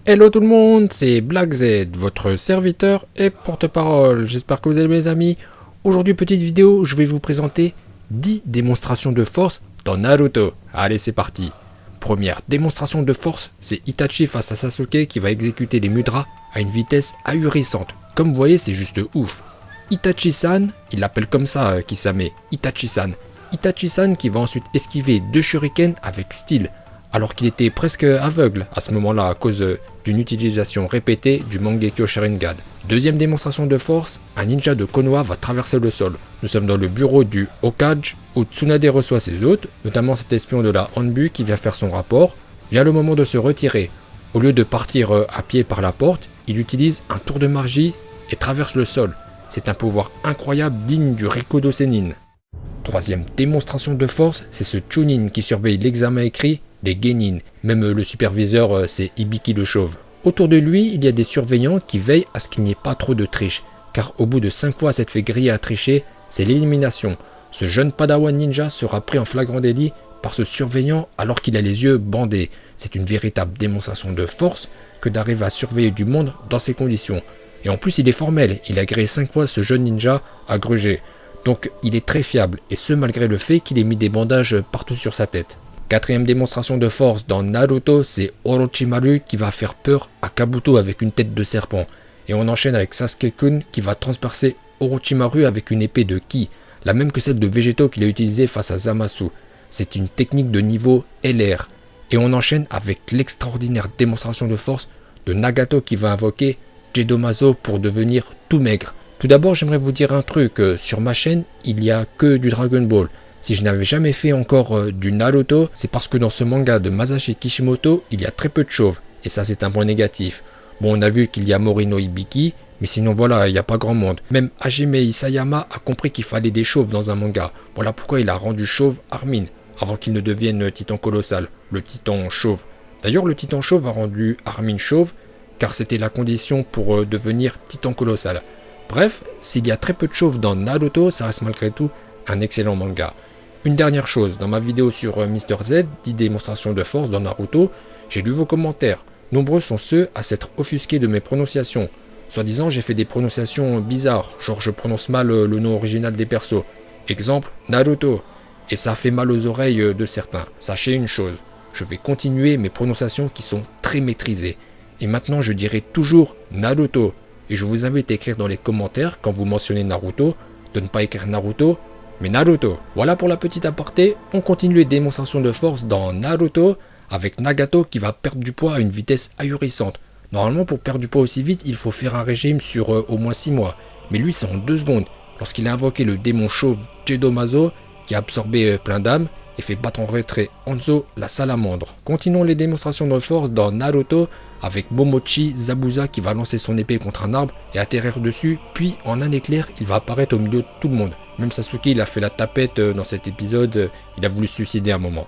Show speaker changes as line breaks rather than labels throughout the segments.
Hello tout le monde, c'est Black Z, votre serviteur et porte-parole. J'espère que vous allez mes amis. Aujourd'hui, petite vidéo, je vais vous présenter 10 démonstrations de force dans Naruto. Allez, c'est parti. Première démonstration de force, c'est Itachi face à Sasuke qui va exécuter les mudras à une vitesse ahurissante. Comme vous voyez, c'est juste ouf. Itachi-san, il l'appelle comme ça Kisame, Itachi-san. Itachi-san qui va ensuite esquiver 2 shurikens avec style, alors qu'il était presque aveugle à ce moment-là à cause d'une utilisation répétée du Mangekyo Sharingan. Deuxième démonstration de force, un ninja de Konoha va traverser le sol. Nous sommes dans le bureau du Hokage où Tsunade reçoit ses hôtes, notamment cet espion de la Hanbu qui vient faire son rapport. Vient le moment de se retirer. Au lieu de partir à pied par la porte, il utilise un tour de magie et traverse le sol. C'est un pouvoir incroyable digne du Rikudo Sennin. Troisième démonstration de force, c'est ce Chunin qui surveille l'examen écrit des Genin. Même le superviseur, c'est Hibiki le chauve. Autour de lui, il y a des surveillants qui veillent à ce qu'il n'y ait pas trop de triche, car au bout de 5 fois s'être fait griller à tricher, c'est l'élimination. Ce jeune padawan ninja sera pris en flagrant délit par ce surveillant alors qu'il a les yeux bandés. C'est une véritable démonstration de force que d'arriver à surveiller du monde dans ces conditions. Et en plus il est formel, il a grillé 5 fois ce jeune ninja à gruger. Donc il est très fiable, et ce malgré le fait qu'il ait mis des bandages partout sur sa tête. Quatrième démonstration de force dans Naruto, c'est Orochimaru qui va faire peur à Kabuto avec une tête de serpent. Et on enchaîne avec Sasuke-kun qui va transpercer Orochimaru avec une épée de Ki, la même que celle de Végéto qu'il a utilisée face à Zamasu. C'est une technique de niveau LR. Et on enchaîne avec l'extraordinaire démonstration de force de Nagato qui va invoquer Gedomazo pour devenir tout maigre. Tout d'abord, j'aimerais vous dire un truc, sur ma chaîne, il n'y a que du Dragon Ball. Si je n'avais jamais fait encore du Naruto, c'est parce que dans ce manga de Masashi Kishimoto, il y a très peu de chauves, et ça c'est un point négatif. Bon, on a vu qu'il y a Morino Hibiki, mais sinon voilà, il n'y a pas grand monde. Même Hajime Isayama a compris qu'il fallait des chauves dans un manga. Voilà pourquoi il a rendu chauve Armin, avant qu'il ne devienne titan colossal, le titan chauve. D'ailleurs, le titan chauve a rendu Armin chauve, car c'était la condition pour devenir titan colossal. Bref, s'il y a très peu de chauves dans Naruto, ça reste malgré tout un excellent manga. Une dernière chose, dans ma vidéo sur Mister Z, 10 démonstrations de force dans Naruto, j'ai lu vos commentaires. Nombreux sont ceux à s'être offusqués de mes prononciations. Soi-disant, j'ai fait des prononciations bizarres, genre je prononce mal le nom original des persos. Exemple, Naruto. Et ça fait mal aux oreilles de certains. Sachez une chose, je vais continuer mes prononciations qui sont très maîtrisées. Et maintenant, je dirai toujours Naruto. Et je vous invite à écrire dans les commentaires, quand vous mentionnez Naruto, de ne pas écrire Naruto, mais Naruto. Voilà pour la petite aparté, on continue les démonstrations de force dans Naruto, avec Nagato qui va perdre du poids à une vitesse ahurissante. Normalement, pour perdre du poids aussi vite, il faut faire un régime sur au moins 6 mois. Mais lui, c'est en 2 secondes, lorsqu'il a invoqué le démon chauve Gedomazo, qui a absorbé plein d'âmes, et fait battre en retrait Hanzo la salamandre. Continuons les démonstrations de force dans Naruto avec Momochi Zabuza qui va lancer son épée contre un arbre et atterrir dessus, puis en un éclair il va apparaître au milieu de tout le monde. Même Sasuke il a fait la tapette dans cet épisode, il a voulu se suicider un moment.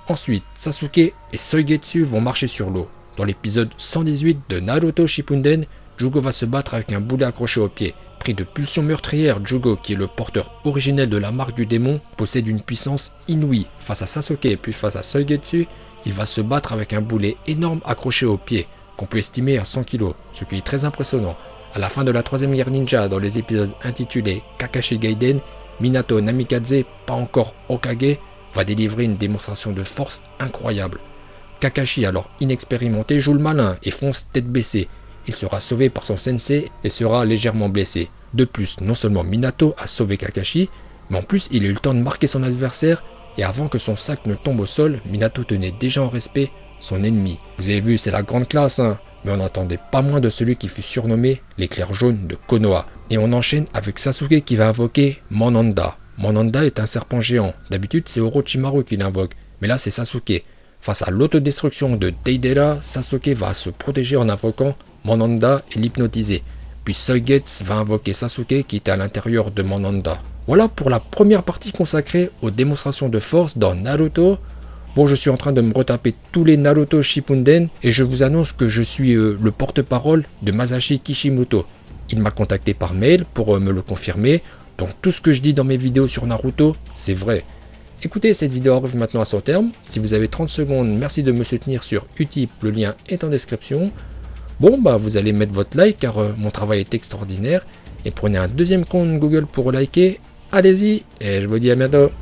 Ensuite, Sasuke et Soigetsu vont marcher sur l'eau. Dans l'épisode 118 de Naruto Shippuden, Jugo va se battre avec un boulet accroché au pied. Pris de pulsions meurtrières, Jugo, qui est le porteur originel de la marque du démon, possède une puissance inouïe. Face à Sasuke et puis face à Soigetsu, il va se battre avec un boulet énorme accroché au pied, qu'on peut estimer à 100 kg, ce qui est très impressionnant. À la fin de la troisième guerre ninja, dans les épisodes intitulés Kakashi Gaiden, Minato Namikaze, pas encore Hokage, va délivrer une démonstration de force incroyable. Kakashi, alors inexpérimenté, joue le malin et fonce tête baissée. Il sera sauvé par son sensei et sera légèrement blessé. De plus, non seulement Minato a sauvé Kakashi, mais en plus il a eu le temps de marquer son adversaire et avant que son sac ne tombe au sol, Minato tenait déjà en respect son ennemi. Vous avez vu, c'est la grande classe, hein, mais on n'attendait pas moins de celui qui fut surnommé l'éclair jaune de Konoha. Et on enchaîne avec Sasuke qui va invoquer Monanda. Monanda est un serpent géant. D'habitude, c'est Orochimaru qui l'invoque, mais là c'est Sasuke. Face à l'autodestruction de Deidara, Sasuke va se protéger en invoquant Monanda et l'hypnotiser. Puis Soigetsu va invoquer Sasuke qui était à l'intérieur de Monanda. Voilà pour la première partie consacrée aux démonstrations de force dans Naruto. Bon, je suis en train de me retaper tous les Naruto Shippuden et je vous annonce que je suis le porte-parole de Masashi Kishimoto. Il m'a contacté par mail pour me le confirmer, donc tout ce que je dis dans mes vidéos sur Naruto, c'est vrai. Écoutez, cette vidéo arrive maintenant à son terme. Si vous avez 30 secondes, merci de me soutenir sur Utip, le lien est en description. Bon, bah vous allez mettre votre like car mon travail est extraordinaire. Et prenez un deuxième compte Google pour liker. Allez-y et je vous dis à bientôt.